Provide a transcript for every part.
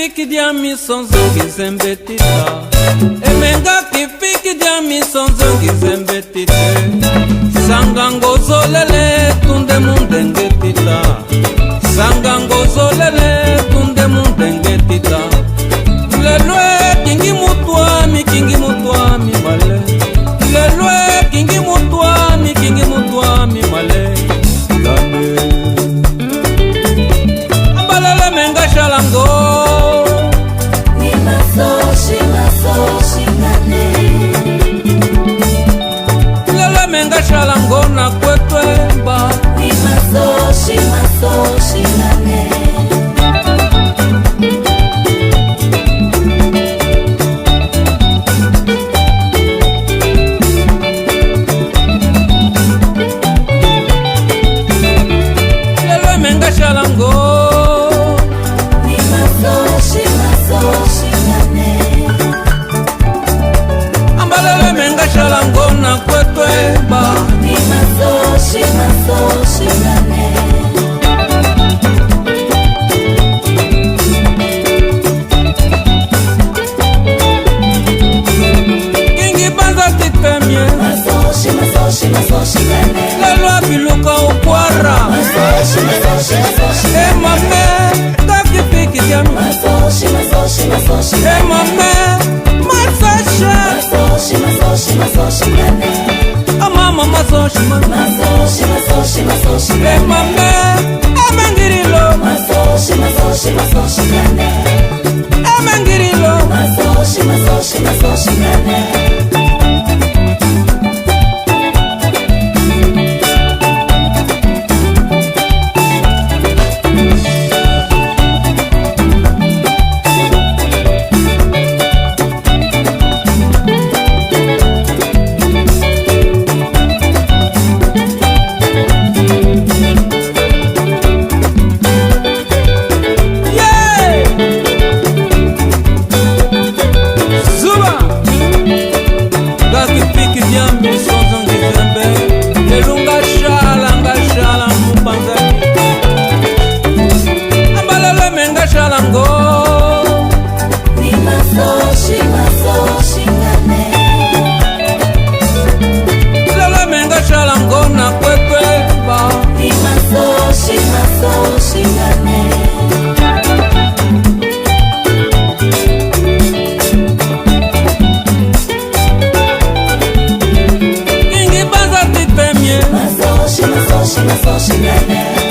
fiki dia mi sonzongi zembetita emenga ki fiki dia mi sonzongi zembetite sangango zolele tunde mundengetita sangango zolele tunde mundengetita lelwe kingi mutwami male lelwe kingi mutwami male lale ambalele menga shalango ni maso shingane lele menga shalango na kwetwemba ni maso shingane shalango ni maso shingane ambalele menga shalango na kwetwemba ni maso shingane kingi banza titemye maso shingane lelo abiluka ukwara emame kakifiki diami emame masasha amama masoshimane emame emengirilo emengirilo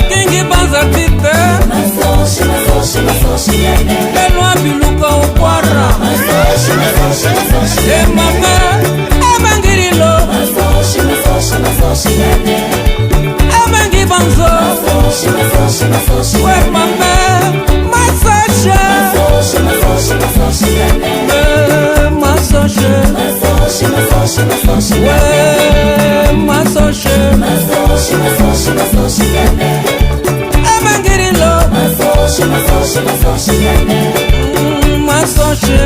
kingi banza tite lelo abiluka ukwara emame emengirilo emengi banzo wemame masashe masashe masashe emengirilo masoshe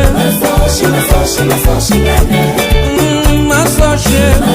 masoshe